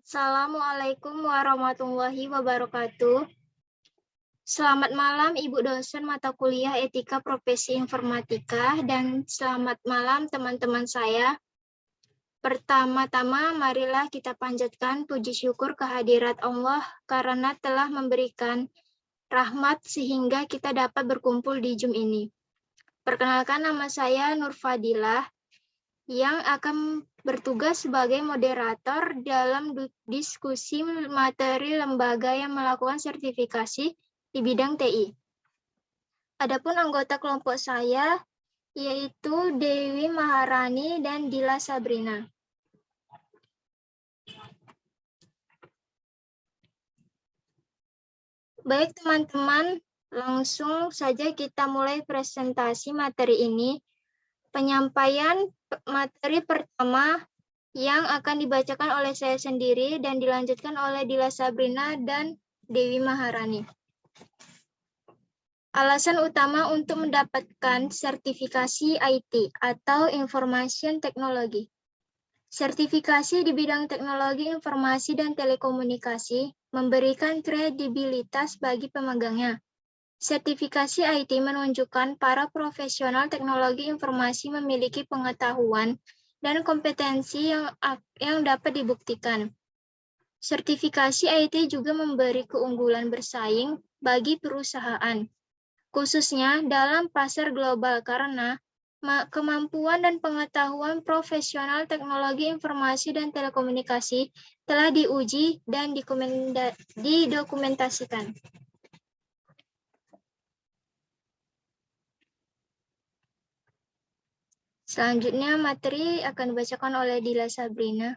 Assalamualaikum warahmatullahi wabarakatuh. Selamat malam Ibu dosen mata kuliah Etika Profesi Informatika dan selamat malam teman-teman saya. Pertama-tama marilah kita panjatkan puji syukur kehadirat Allah karena telah memberikan rahmat sehingga kita dapat berkumpul di Zoom ini. Perkenalkan, nama saya Nur Fadilah yang akan bertugas sebagai moderator dalam diskusi materi lembaga yang melakukan sertifikasi di bidang TI. Adapun anggota kelompok saya yaitu Dewi Maharani dan Dila Sabrina. Baik teman-teman, langsung saja kita mulai presentasi materi ini. Penyampaian materi pertama yang akan dibacakan oleh saya sendiri dan dilanjutkan oleh Dila Sabrina dan Dewi Maharani. Alasan utama untuk mendapatkan sertifikasi IT atau Information Technology. Sertifikasi di bidang teknologi informasi dan telekomunikasi memberikan kredibilitas bagi pemegangnya. Sertifikasi IT menunjukkan para profesional teknologi informasi memiliki pengetahuan dan kompetensi yang dapat dibuktikan. Sertifikasi IT juga memberi keunggulan bersaing bagi perusahaan, khususnya dalam pasar global karena kemampuan dan pengetahuan profesional teknologi informasi dan telekomunikasi telah diuji dan didokumentasikan. Selanjutnya materi akan dibacakan oleh Dila Sabrina.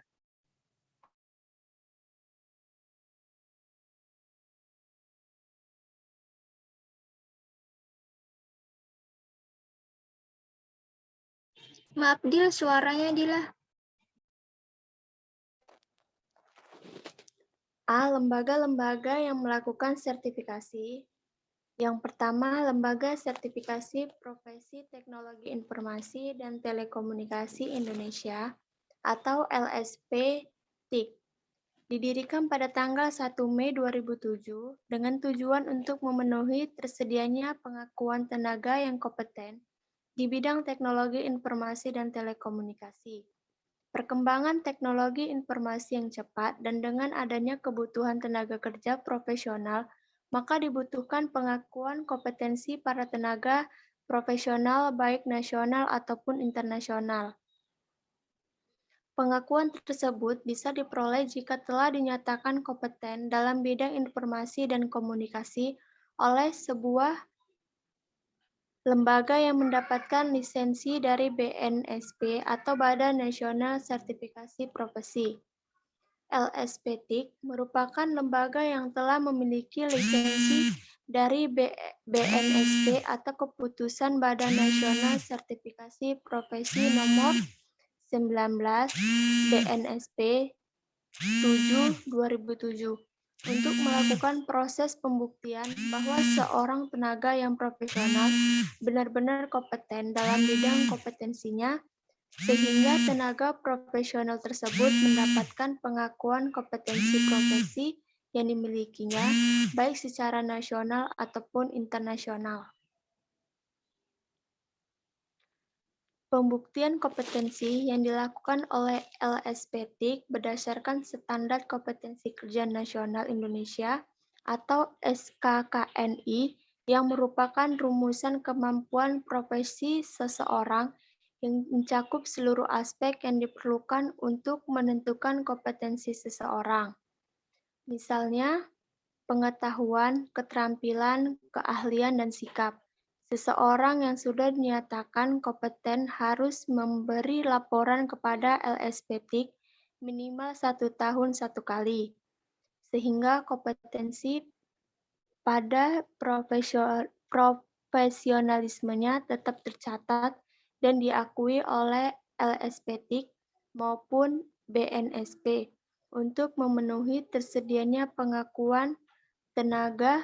Maaf Dil, suaranya Dila. Lembaga-lembaga yang melakukan sertifikasi. Yang pertama, Lembaga Sertifikasi Profesi Teknologi Informasi dan Telekomunikasi Indonesia atau LSP TIK. Didirikan pada tanggal 1 Mei 2007 dengan tujuan untuk memenuhi tersedianya pengakuan tenaga yang kompeten di bidang teknologi informasi dan telekomunikasi. Perkembangan teknologi informasi yang cepat dan dengan adanya kebutuhan tenaga kerja profesional, maka dibutuhkan pengakuan kompetensi para tenaga profesional baik nasional ataupun internasional. Pengakuan tersebut bisa diperoleh jika telah dinyatakan kompeten dalam bidang informasi dan komunikasi oleh sebuah lembaga yang mendapatkan lisensi dari BNSP atau Badan Nasional Sertifikasi Profesi. LSPTIK merupakan lembaga yang telah memiliki lisensi dari BNSP atau Keputusan Badan Nasional Sertifikasi Profesi Nomor 19 BNSP 7/2007 untuk melakukan proses pembuktian bahwa seorang tenaga yang profesional benar-benar kompeten dalam bidang kompetensinya, sehingga tenaga profesional tersebut mendapatkan pengakuan kompetensi profesi yang dimilikinya, baik secara nasional ataupun internasional. Pembuktian kompetensi yang dilakukan oleh LSPTIK berdasarkan Standar Kompetensi Kerja Nasional Indonesia atau SKKNI yang merupakan rumusan kemampuan profesi seseorang yang mencakup seluruh aspek yang diperlukan untuk menentukan kompetensi seseorang. Misalnya, pengetahuan, keterampilan, keahlian, dan sikap. Seseorang yang sudah dinyatakan kompeten harus memberi laporan kepada LSPTIK minimal 1 tahun 1 kali, sehingga kompetensi pada profesionalismenya tetap tercatat dan diakui oleh LSPTIK maupun BNSP untuk memenuhi tersedianya pengakuan tenaga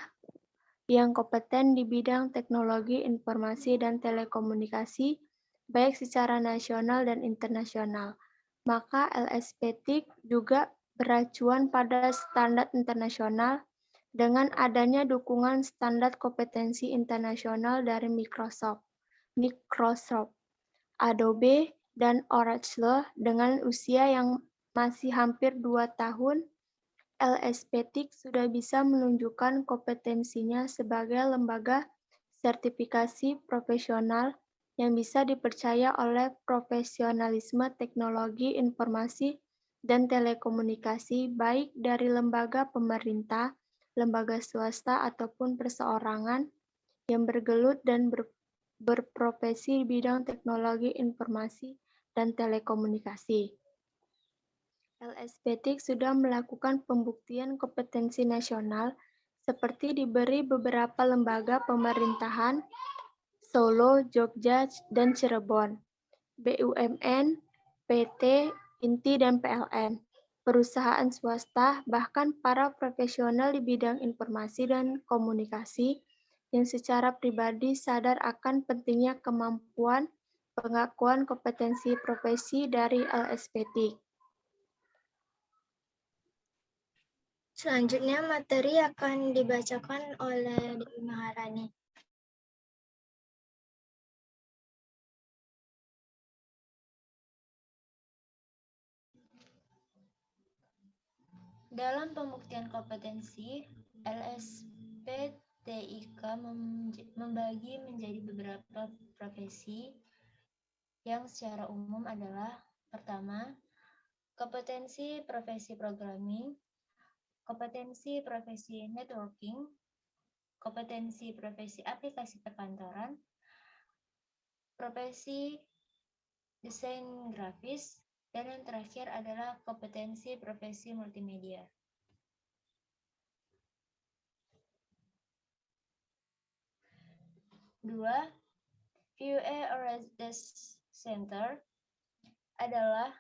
yang kompeten di bidang teknologi informasi dan telekomunikasi, baik secara nasional dan internasional. Maka LSPTIK juga beracuan pada standar internasional dengan adanya dukungan standar kompetensi internasional dari Microsoft, Adobe, dan Oracle dengan usia yang masih hampir 2 tahun. LSPTIC sudah bisa menunjukkan kompetensinya sebagai lembaga sertifikasi profesional yang bisa dipercaya oleh profesionalisme teknologi informasi dan telekomunikasi baik dari lembaga pemerintah, lembaga swasta, ataupun perseorangan yang bergelut dan berprofesi di bidang teknologi informasi dan telekomunikasi. LSPTIC sudah melakukan pembuktian kompetensi nasional seperti diberi beberapa lembaga pemerintahan, Solo, Jogja, dan Cirebon, BUMN, PT, INTI, dan PLN, perusahaan swasta, bahkan para profesional di bidang informasi dan komunikasi yang secara pribadi sadar akan pentingnya kemampuan pengakuan kompetensi profesi dari LSPTIC. Selanjutnya materi akan dibacakan oleh Dewi Maharani. Dalam pembuktian kompetensi, LSPTIK membagi menjadi beberapa profesi yang secara umum adalah: pertama, kompetensi profesi programming, kompetensi profesi networking, kompetensi profesi aplikasi perkantoran, profesi desain grafis, dan yang terakhir adalah kompetensi profesi multimedia. Dua, VUE Awareness Center adalah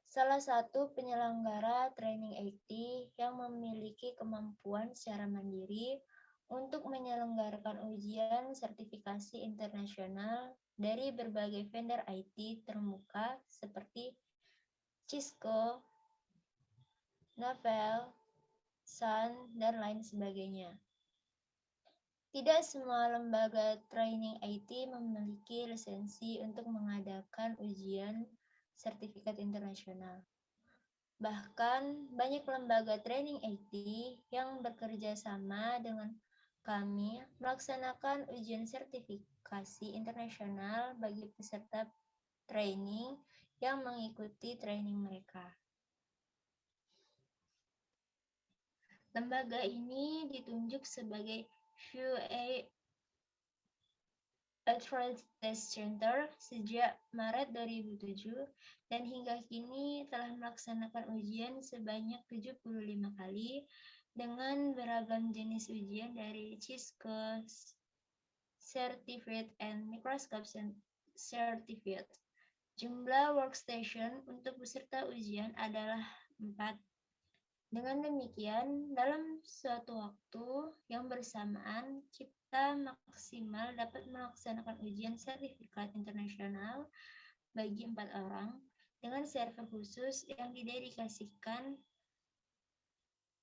salah satu penyelenggara training IT yang memiliki kemampuan secara mandiri untuk menyelenggarakan ujian sertifikasi internasional dari berbagai vendor IT terbuka seperti Cisco, Novell, Sun, dan lain sebagainya. Tidak semua lembaga training IT memiliki lisensi untuk mengadakan ujian sertifikat internasional. Bahkan, banyak lembaga training IT yang bekerja sama dengan kami melaksanakan ujian sertifikasi internasional bagi peserta training yang mengikuti training mereka. Lembaga ini ditunjuk sebagai VUE Awareness Center sejak Maret 2007 dan hingga kini telah melaksanakan ujian sebanyak 75 kali dengan beragam jenis ujian dari Cisco Certificate and Microsoft Certificate. Jumlah workstation untuk peserta ujian adalah 4. Dengan demikian, dalam suatu waktu yang bersamaan, kita maksimal dapat melaksanakan ujian sertifikat internasional bagi 4 orang dengan server khusus yang didedikasikan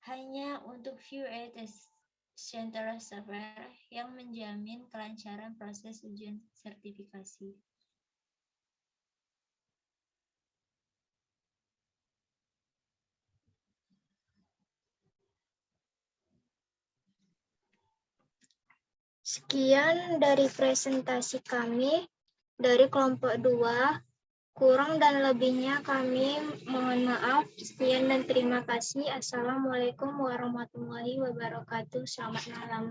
hanya untuk VUE Test Center software yang menjamin kelancaran proses ujian sertifikasi. Sekian dari presentasi kami dari kelompok 2. Kurang dan lebihnya kami mohon maaf. Sekian dan terima kasih. Assalamualaikum warahmatullahi wabarakatuh. Selamat malam.